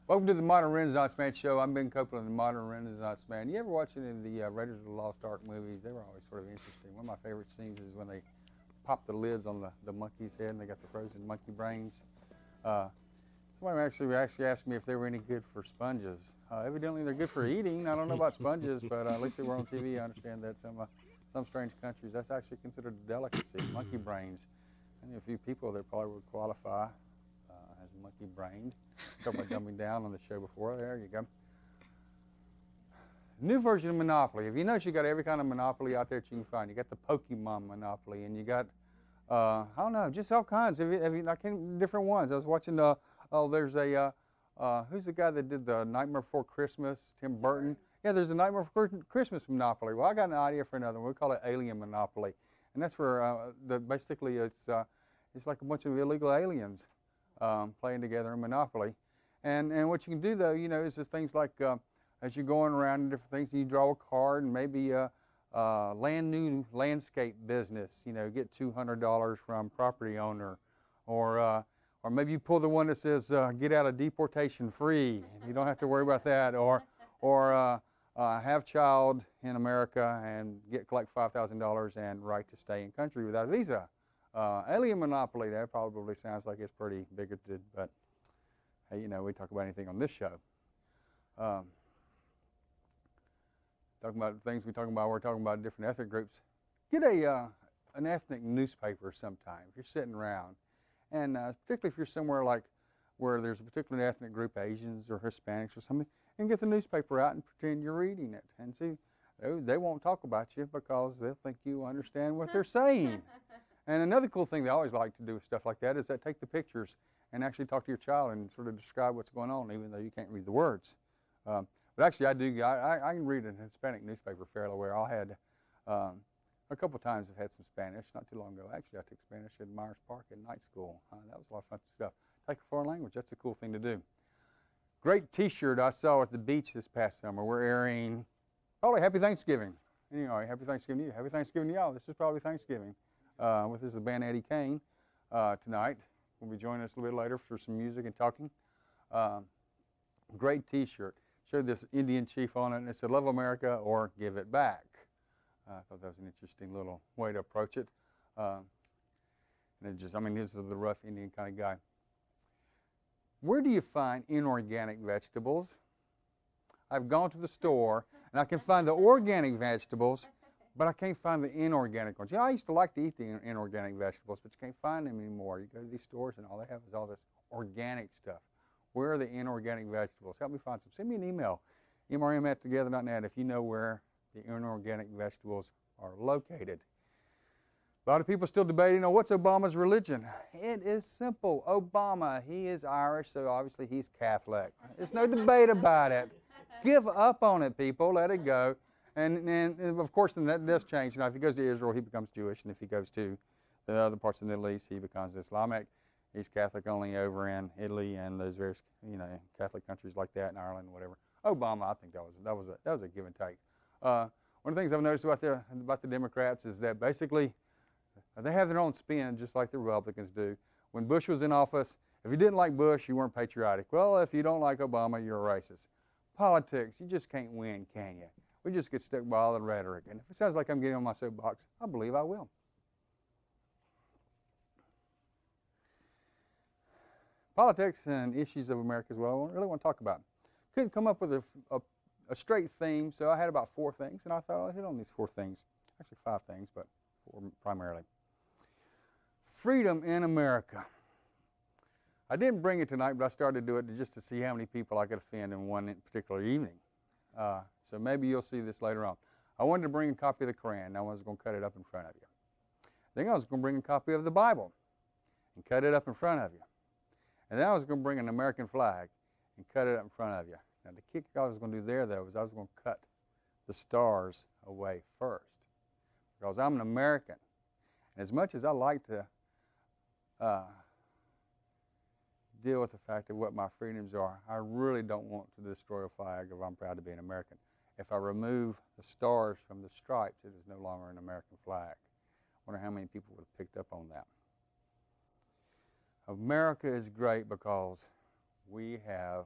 Welcome to the Modern Renaissance Man Show. I'm Ben Copeland, the Modern Renaissance Man. You ever watch any of the Raiders of the Lost Ark movies? They were always sort of interesting. One of my favorite scenes is when they pop the lids on the monkey's head and they got the frozen monkey brains. Somebody actually asked me if they were any good for sponges. Evidently they're good for eating. I don't know about sponges, but at least they were on TV. I understand that some strange countries, that's actually considered a delicacy, monkey brains. I knew a few people that probably would qualify as monkey-brained. Talking about dumbing down on the show before. There you go. New version of Monopoly. Have you noticed you got every kind of Monopoly out there that you can find? You got the Pokemon Monopoly, and you got I don't know, just all kinds of different ones. I was watching there's a who's the guy that did the Nightmare Before Christmas? Tim Burton. Yeah, there's a Nightmare Before Christmas Monopoly. Well, I got an idea for another one. We call it Alien Monopoly, and that's where basically it's like a bunch of illegal aliens playing together in Monopoly. And what you can do, though, you know, is just things like as you're going around and different things, you draw a card and maybe new landscape business, you know, get $200 from property owner, or maybe you pull the one that says get out of deportation free. You don't have to worry about that. Or have child in America and collect $5,000 and right to stay in country without a visa. Alien Monopoly, that probably sounds like it's pretty bigoted, but hey, you know, we talk about anything on this show. Talking about things we're talking about different ethnic groups. Get an ethnic newspaper sometime if you're sitting around, and particularly if you're somewhere like where there's a particular ethnic group, Asians or Hispanics or something, and get the newspaper out and pretend you're reading it, and see, they won't talk about you because they'll think you understand what they're saying. And another cool thing they always like to do with stuff like that is that take the pictures and actually talk to your child and sort of describe what's going on, even though you can't read the words. But actually, I can read a Hispanic newspaper fairly well. I had a couple times I've had some Spanish, not too long ago. Actually, I took Spanish at Myers Park at night school. That was a lot of fun stuff. Take a foreign language, that's a cool thing to do. Great T-shirt I saw at the beach this past summer. We're airing, probably Happy Thanksgiving. Anyway, Happy Thanksgiving to you. Happy Thanksgiving to y'all. This is probably Thanksgiving. With this is the band EddieKane tonight. Will be joining us a little bit later for some music and talking. Great T-shirt. Showed this Indian chief on it, and it said, "Love America or give it back." I thought that was an interesting little way to approach it. And it just, I mean, this is the rough Indian kind of guy. Where do you find inorganic vegetables? I've gone to the store, and I can find the organic vegetables, but I can't find the inorganic ones. You know, I used to like to eat the inorganic vegetables, but you can't find them anymore. You go to these stores, and all they have is all this organic stuff. Where are the inorganic vegetables? Help me find some. Send me an email, TMRM@together.net, if you know where the inorganic vegetables are located. A lot of people still debating, what's Obama's religion? It is simple. Obama, he is Irish, so obviously he's Catholic. There's no debate about it. Give up on it, people. Let it go. And of course, then that does change. Now, if he goes to Israel, he becomes Jewish, and if he goes to the other parts of the Middle East, he becomes Islamic. He's Catholic only over in Italy and those various, Catholic countries like that, in Ireland, whatever. Obama, I think that was a give and take. One of the things I've noticed about the Democrats is that basically they have their own spin, just like the Republicans do. When Bush was in office, if you didn't like Bush, you weren't patriotic. Well, if you don't like Obama, you're a racist. Politics, you just can't win, can you? We just get stuck by all the rhetoric. And if it sounds like I'm getting on my soapbox, I believe I will. Politics and issues of America as well, I really want to talk about. Couldn't come up with a straight theme, so I had about 4 things, and I thought I'll hit on these 4 things. Actually 5 things, but 4 primarily. freedom in America. I didn't bring it tonight, but I started to do it just to see how many people I could offend in one particular evening. So maybe you'll see this later on. I wanted to bring a copy of the Quran. I was going to cut it up in front of you. Then I was going to bring a copy of the Bible and cut it up in front of you. And then I was going to bring an American flag and cut it up in front of you. Now, the kick I was going to do there, though, was I was going to cut the stars away first, because I'm an American. And as much as I like to deal with the fact of what my freedoms are, I really don't want to destroy a flag if I'm proud to be an American. If I remove the stars from the stripes, it is no longer an American flag. I wonder how many people would have picked up on that. America is great because we have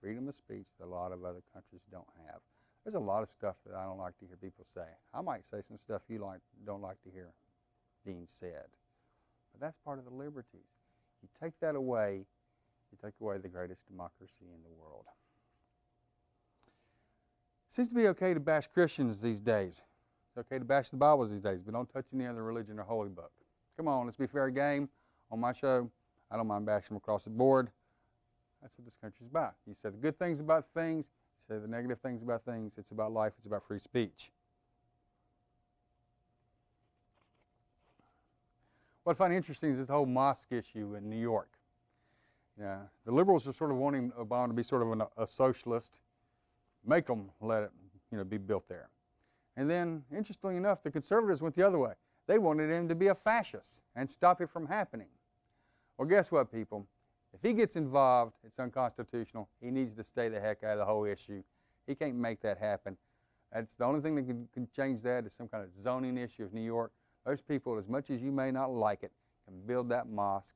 freedom of speech that a lot of other countries don't have. There's a lot of stuff that I don't like to hear people say. I might say some stuff you don't like to hear being said. But that's part of the liberties. You take that away, you take away the greatest democracy in the world. It seems to be okay to bash Christians these days. It's okay to bash the Bible these days, but don't touch any other religion or holy book. Come on, let's be fair game. On my show, I don't mind bashing them across the board. That's what this country's about. You say the good things about things, you say the negative things about things. It's about life. It's about free speech. What I find interesting is this whole mosque issue in New York. Yeah, the liberals are sort of wanting Obama to be sort of a socialist, make them let it be built there. And then, interestingly enough, the conservatives went the other way. They wanted him to be a fascist and stop it from happening. Well, guess what, people? If he gets involved, it's unconstitutional. He needs to stay the heck out of the whole issue. He can't make that happen. That's the only thing that can change that is some kind of zoning issue of New York. Those people, as much as you may not like it, can build that mosque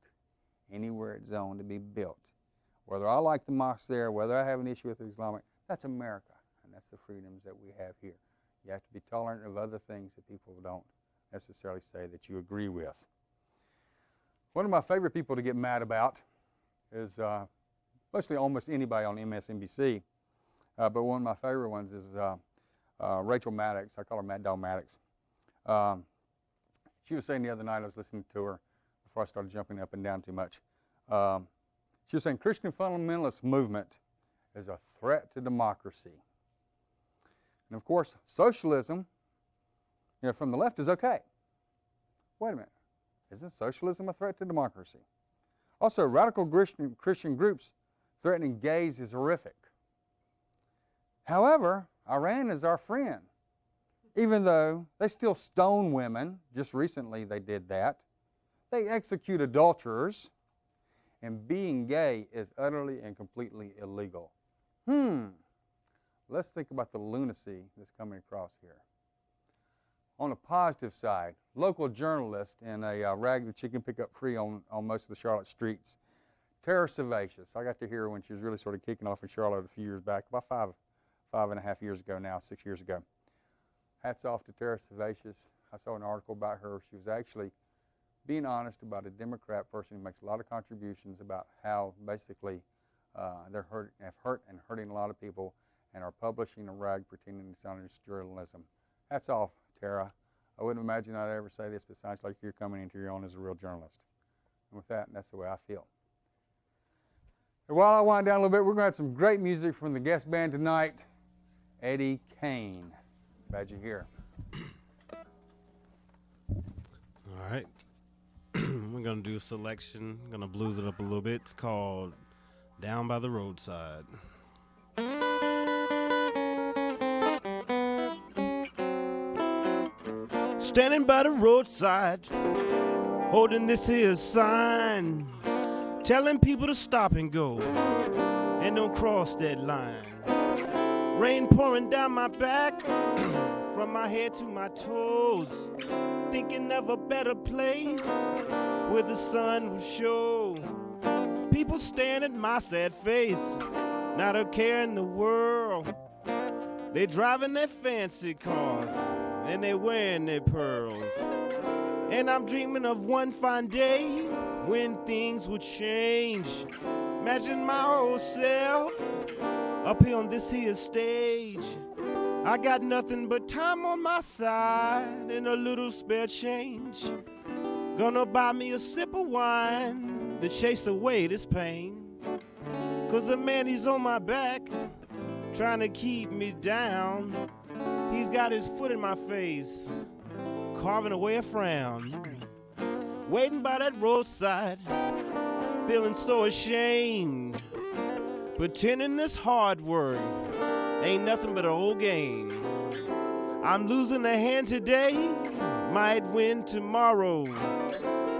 anywhere it's zoned to be built. Whether I like the mosque there, whether I have an issue with Islamic, that's America, and that's the freedoms that we have here. You have to be tolerant of other things that people don't necessarily say that you agree with. One of my favorite people to get mad about is mostly almost anybody on MSNBC, but one of my favorite ones is Rachel Maddox. I call her Mad Dog Maddox. She was saying the other night, I was listening to her before I started jumping up and down too much. She was saying Christian fundamentalist movement is a threat to democracy. And of course, socialism, from the left is okay. Wait a minute. Isn't socialism a threat to democracy? Also, radical Christian groups threatening gays is horrific. However, Iran is our friend. Even though they still stone women, just recently they did that. They execute adulterers, and being gay is utterly and completely illegal. Let's think about the lunacy that's coming across here. On the positive side, local journalist in a rag that you can pick up free on most of the Charlotte streets, Tara Savacious. I got to hear her when she was really sort of kicking off in Charlotte a few years back, about five and a half years ago now, 6 years ago. Hats off to Tara Savacious. I saw an article about her. She was actually being honest about a Democrat person who makes a lot of contributions about how basically have hurt and hurting a lot of people and are publishing a rag pretending it's honest journalism. Hats off, Tara. I wouldn't imagine I'd ever say this, but it sounds like you're coming into your own as a real journalist. And with that, that's the way I feel. And while I wind down a little bit, we're going to have some great music from the guest band tonight, EddieKane. Glad you're here. All right. We're going to do a selection. I'm going to blues it up a little bit. It's called Down by the Roadside. Standing by the roadside, holding this here sign, telling people to stop and go, and don't cross that line. Rain pouring down my back, from my head to my toes, thinking of a better place where the sun will show. People staring at my sad face, not a care in the world. They driving their fancy cars, and they wearing their pearls. And I'm dreaming of one fine day when things would change. Imagine my old self up here on this here stage. I got nothing but time on my side and a little spare change. Gonna buy me a sip of wine to chase away this pain. 'Cause the man, he's on my back, trying to keep me down. He's got his foot in my face, carving away a frown. Waiting by that roadside, feeling so ashamed. Pretending this hard work ain't nothing but an old game. I'm losing a hand today, might win tomorrow.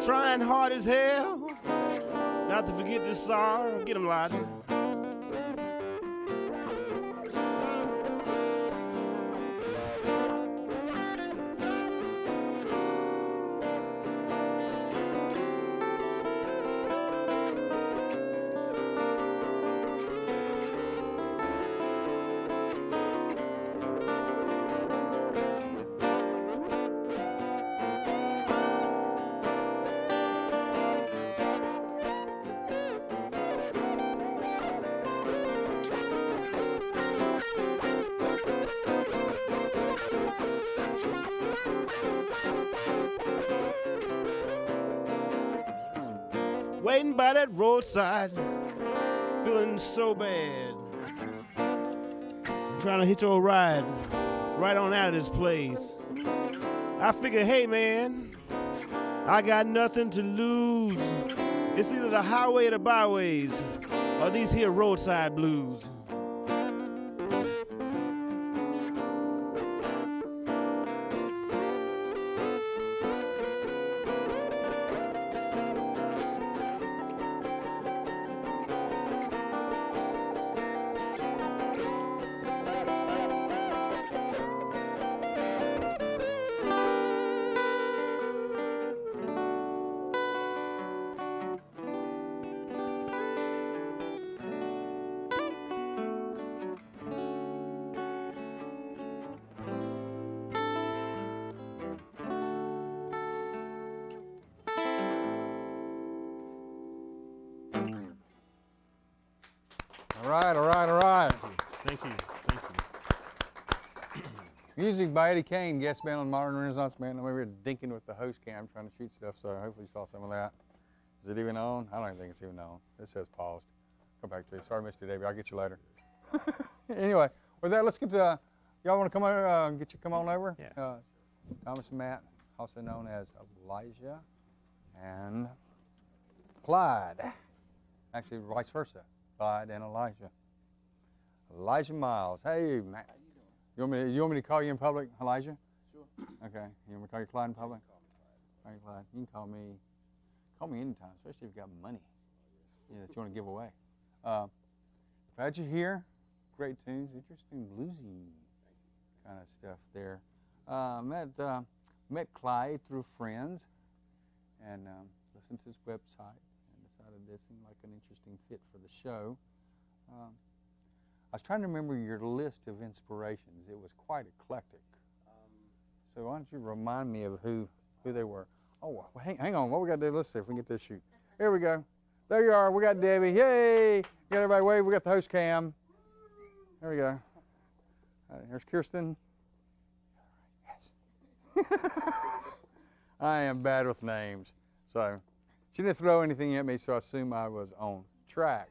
Trying hard as hell not to forget this sorrow. Get him, Elijah. Waiting by that roadside, feeling so bad. Trying to hitch a ride right on out of this place. I figure, hey man, I got nothing to lose. It's either the highway or the byways, or these here roadside blues. All right. Thank you. Music by EddieKane, guest band on Modern Renaissance Band. We were dinking with the host cam trying to shoot stuff, so hopefully you saw some of that. Is it even on? I don't even think it's even on. It says paused. Go back to you. Sorry, Mr. Davey. I'll get you later. Anyway, with that, let's get to, y'all want to come over, come on over? Yeah. Thomas and Matt, also known as Elijah and Clyde. Actually, vice versa. Clyde and Elijah. Elijah Miles. Hey, Matt. You want me to call you in public, Elijah? Sure. Okay. You want me to call you Clyde in public? All right, Clyde. You can call me anytime, especially if you've got money that you want to give away. Glad you're here. Great tunes, interesting bluesy kind of stuff there. Met Clyde through friends and listened to his website and decided this seemed like an interesting fit for the show. I was trying to remember your list of inspirations. It was quite eclectic. So why don't you remind me of who they were? Oh, well, hang on. What we got to do? Let's see if we can get this shoot. Here we go. There you are. We got Debbie. Yay! Got everybody wave. We got the host cam. There we go. Here's Kirsten. Yes. I am bad with names. So she didn't throw anything at me, so I assume I was on track.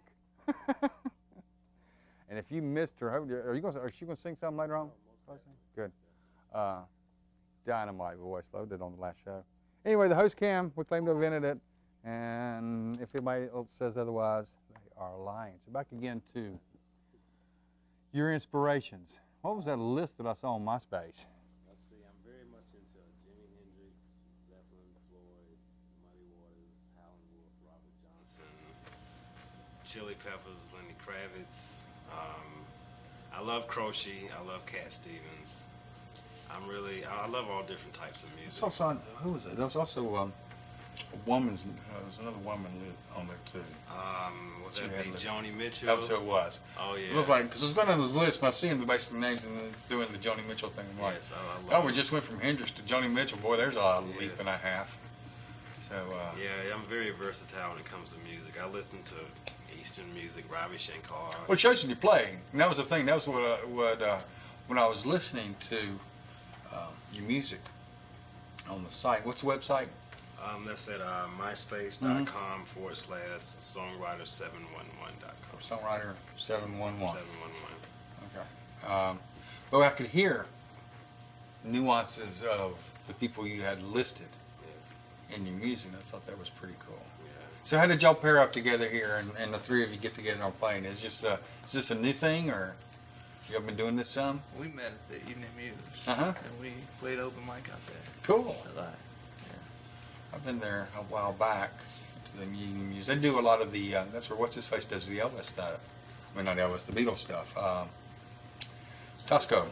And if you missed her, is she going to sing something later on? Good. Dynamite voice, loaded on the last show. Anyway, the host cam, we claim to have invented it. And if anybody else says otherwise, they are lying. So back again to your inspirations. What was that list that I saw on MySpace? Let's see, I'm very much into Jimi Hendrix, Zeppelin, Floyd, Muddy Waters, Howlin' Wolf, Robert Johnson, Chili Peppers, Lenny Kravitz. I love Croce. I love Cat Stevens. I love all different types of music. Who was it? There was also a woman's. There was another woman on there too. Would that be Joni Mitchell? That was who it was. Oh yeah. It was like, because I was going on this list and I seen the basic names and then doing the Joni Mitchell thing. I'm like, yes, I love we just went from Hendrix to Joni Mitchell. Boy, there's a leap and a half. So. Yeah, I'm very versatile when it comes to music. I listen to Eastern music, Ravi Shankar. Well, it shows when you play, and that was the thing. That was what when I was listening to your music on the site. What's the website? That's at myspace.com/songwriter711.com. Songwriter 711. 711. Okay. But I could hear nuances of the people you had listed Yes. in your music. I thought that was pretty cool. Yeah. So how did y'all pair up together here, and the three of you get together on playing? Is this a new thing, or y'all been doing this some? We met at the Evening Muse, Uh-huh. and we played open mic out there Cool. a lot. I've been there a while back to the Evening Muse. They do a lot of the. That's where What's His Face does the Elvis stuff. I mean, not Elvis, the Beatles stuff. Tosco.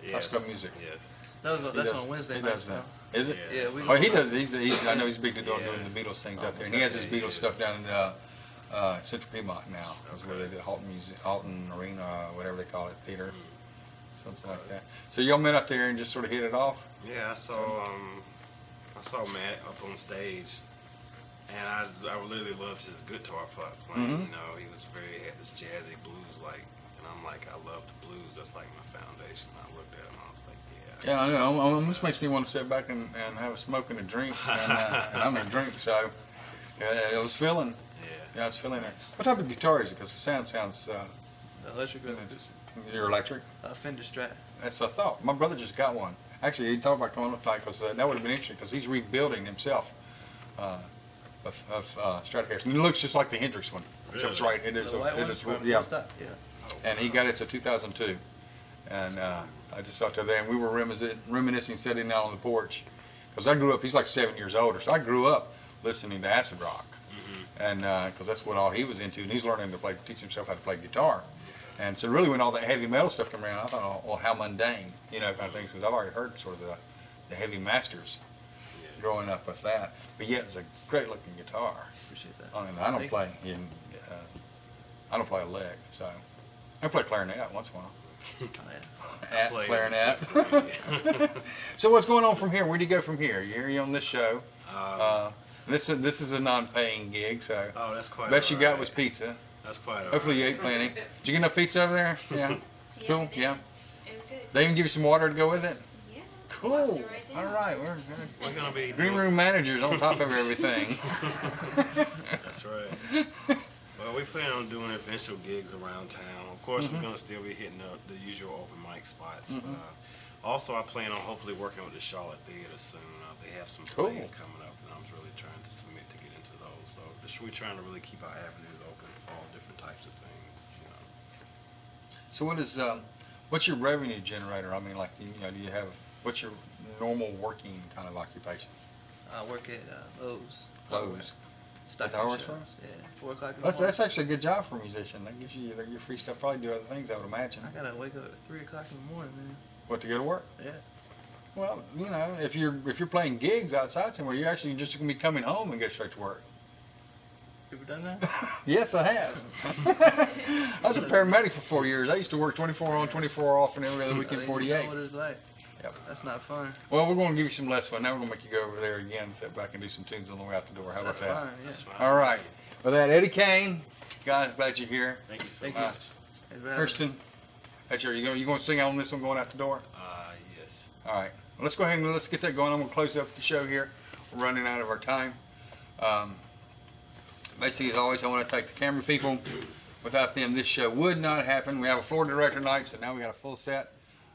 Yes. Tosco music. Yes. That's does- on Wednesday he nights. does that. though. Is it? Yeah. Yeah, we Oh, he go- does. He's I know he's big to doing the Beatles things out there, and he has his Yeah, Beatles he stuff is. down in Central Piedmont now. That's where they do Halton Arena, whatever they call it, theater, something like that. So y'all met out there and just sort of hit it off. Yeah, I saw Matt up on stage, and I literally loved his guitar playing. Mhm. You know, he had this jazzy blues like, and I'm like, I love the blues. That's like my foundation. I looked at him, and I was like, yeah. Yeah, I know. Almost makes me want to sit back and have a smoke and a drink, and I'm a drink, so yeah, it was feeling. Yeah, I was feeling it. What type of guitar is it? Because the sound sounds. The electric You're electric. Fender Strat. That's what I thought. My brother just got one. Actually, he talked about coming up tonight because that would have been interesting because he's rebuilding himself of Stratocaster. And it looks just like the Hendrix one. So it's right. It is. The white It one is. from Yeah. Woodstock? Yeah. And he got it. It's a 2002. And I just talked to there, and we were reminiscing, sitting down on the porch because I grew up. He's like 7 years older, so I grew up listening to acid rock, and because that's what all he was into, and he's learning to teach himself how to play guitar. And so really when all that heavy metal stuff came around, I thought, oh, well, how mundane, kind of things, because I've already heard sort of the heavy masters growing up with that. But yet it's a great looking guitar. Appreciate that. I mean, I don't play a lick, so I play clarinet once in a while. Oh, yeah. Clarinet. So what's going on from here? Where do you go from here? You're on this show. This is a non-paying gig, so Oh, that's quite. best you got alright. was pizza. That's quite. Hopefully you ate plenty. Did you get enough pizza over there? Yeah. Cool. I did. Yeah. It was good. They even give you some water to go with it. Yeah. Cool. Washed it right All down. right. We're gonna be Green room managers on top of everything. That's right. Well, we plan on doing eventual gigs around town. Of course, we're gonna still be hitting up the usual open mic spots. But, also, I plan on hopefully working with the Charlotte Theater soon. They have some Cool. plays coming up, and I'm really trying to submit to get into those. So we're trying to really keep our avenues open for all different types of things. So what's your revenue generator? I mean, like, do you have, what's your normal working kind of occupation? I work at Lowe's. Lowe's. Stock At the shows. hardware store? Yeah. 4 o'clock in the That's morning. actually a good job for a musician. That gives you your free stuff. Probably do other things, I would imagine. I gotta wake up at 3 o'clock in the morning, man. What, to go to work? Yeah. Well, if you're playing gigs outside somewhere, you're actually just going to be coming home and go straight to work. You ever done that? Yes, I have. I was a paramedic for 4 years. I used to work 24 on, 24 off, and every other weekend You 48. know what it's like. Yep. That's not fun. Well, we're going to give you some less fun. Now we're going to make you go over there again, sit back and do some tunes on the way out the door. How about That's that? fine. Yeah. That's fine. All right. With that, Eddie Guys, glad you're here. Thank you so Thank much. you. Thanks for having me. Kirsten, that's you going to sing on this one going out the door? Yes. All right. Well, let's go ahead and let's get that going. I'm going to close up the show here. We're running out of our time. Basically, as always, I want to thank the camera people. Without them, this show would not happen. We have a floor director tonight, so now we got a full set.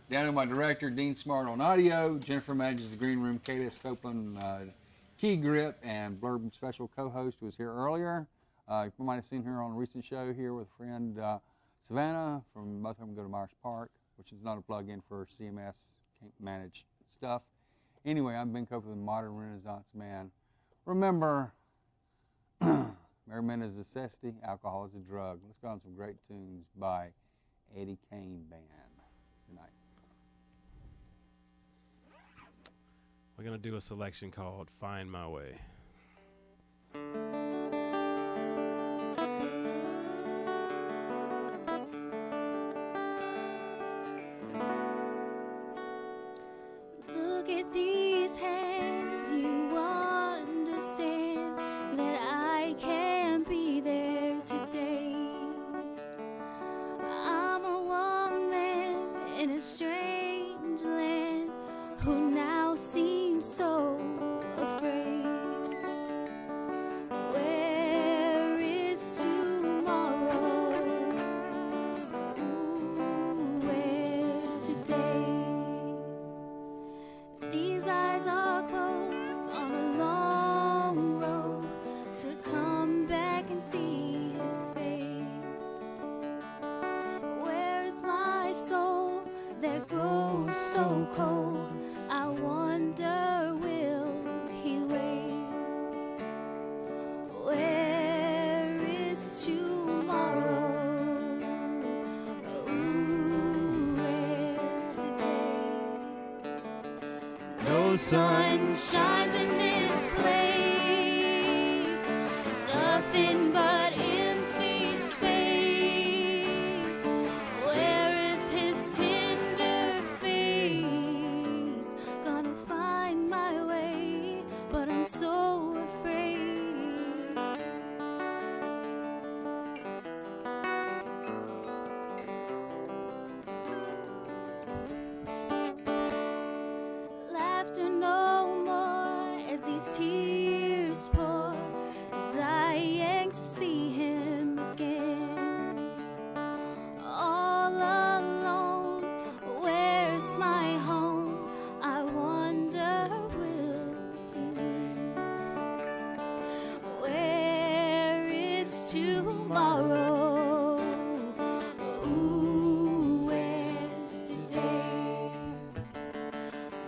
Down to my director, Dean Smart on audio. Jennifer manages the green room. K.S. Copeland, key grip, and Blurb special co-host was here earlier. You might have seen her on a recent show here with a friend, Savannah, from both of them go to Myers Park, which is not a plug-in for CMS managed stuff. Anyway, I'm Ben Copeland, the modern Renaissance man. Remember, merriment is a necessity, alcohol is a drug. Let's go on some great tunes by EddieKane Band. Good night. We're going to do a selection called Find My Way. Look at these hands, you understand that I can't be there today. I'm a woman in a strange land who now seems so afraid. I wonder, will he wait? Where is tomorrow? Ooh, where's today? No sun shines in this place, nothing but empty space. Where is his tender face? Gonna find my way, but I'm so afraid. Laughter no more as these tears pour, dying to see him again. All alone, where's my home? I wonder, will he win? Where is tomorrow? Ooh, where's today?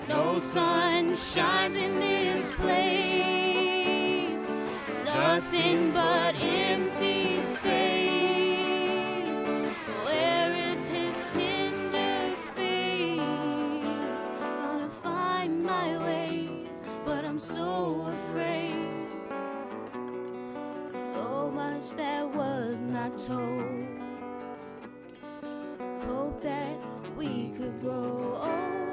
No sun shines in this place, nothing but empty space. Where is his tender face? Gonna find my way, but I'm so afraid. So much that was not told. Hope that we could grow old.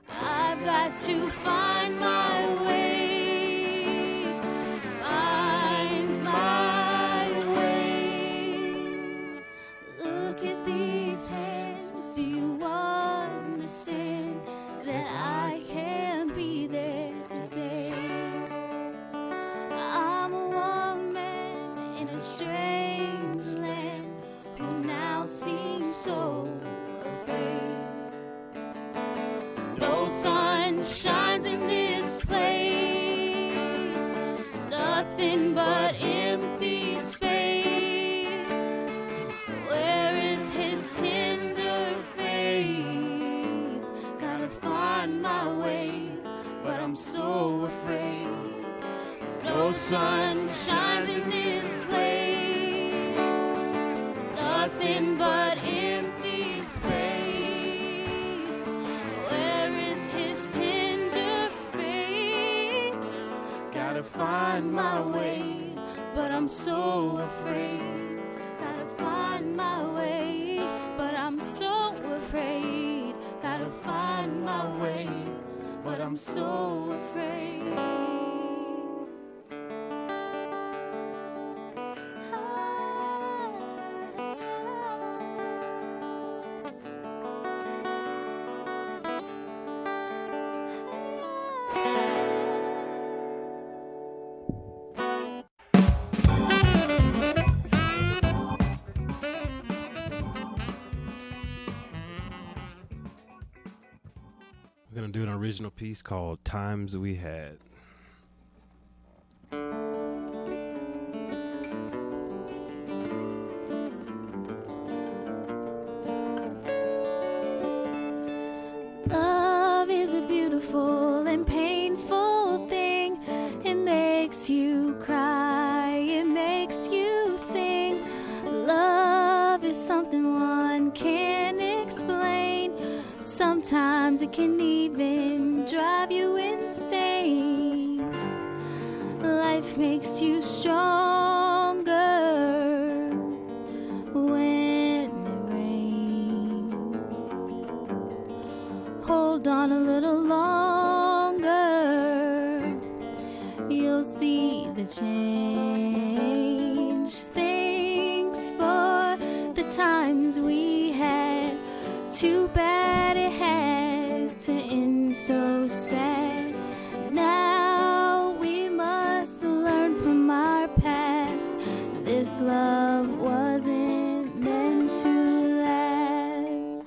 I've got to find my way, find my way. Look at these hands, do you understand that I can't be there today? I'm a woman in a strange land who now seems so afraid. No sun shines in this place, nothing but empty space. Where is his tender face? Gotta find my way, but I'm so afraid. No sun shines in this place, nothing but empty space. Where is his tender face? Gotta find my way, but I'm so afraid. Gotta find my way, but I'm so afraid. Gotta find my way, but I'm so afraid. We're going to do an original piece called Times We Had. Love is a beautiful and painful thing. It makes you cry, it makes you sing. Love is something one can't explain. Sometimes it can even drive you insane. Life makes you stronger when it rains. Hold on a little longer, you'll see the change. Thanks for the times we had. Too bad it had to end so sad. Now we must learn from our past. This love wasn't meant to last.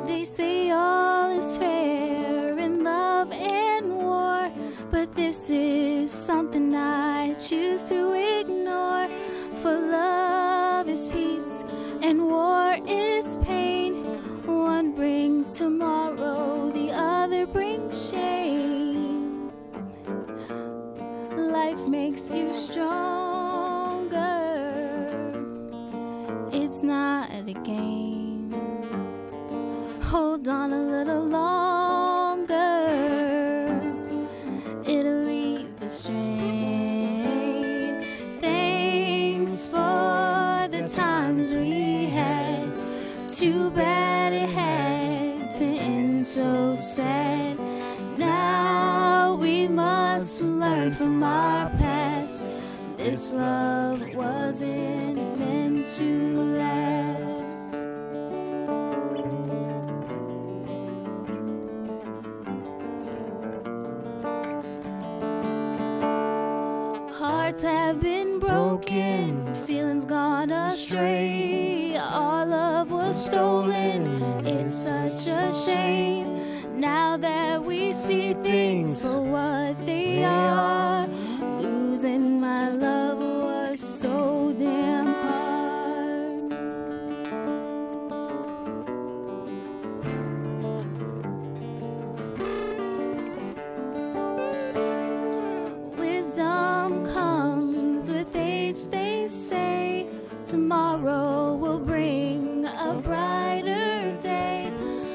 They say all is fair in love and war, but this is is something I choose to ignore. For love is peace and war is pain. One brings tomorrow, the other brings shame. Life makes you stronger. It's not a game. Hold on a little longer. It'll ease the strain. Thanks for the times we had. Too bad it had to end so sad. Now we must learn from our past. This love wasn't meant to last. Hearts have been broken, feelings gone astray. Our love was stolen, it's such a shame. Now that we see things for what they are, losing my love was so damn hard. Wisdom comes with age, they say. Tomorrow will bring a brighter day.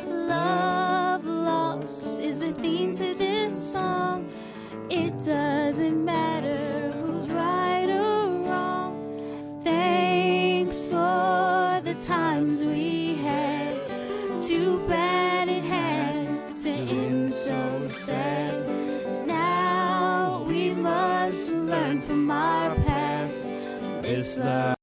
Love lost is the theme to this song. It doesn't matter who's right or wrong. Thanks for the times we had. Too bad it had to end so sad. Now we must learn from our past. This love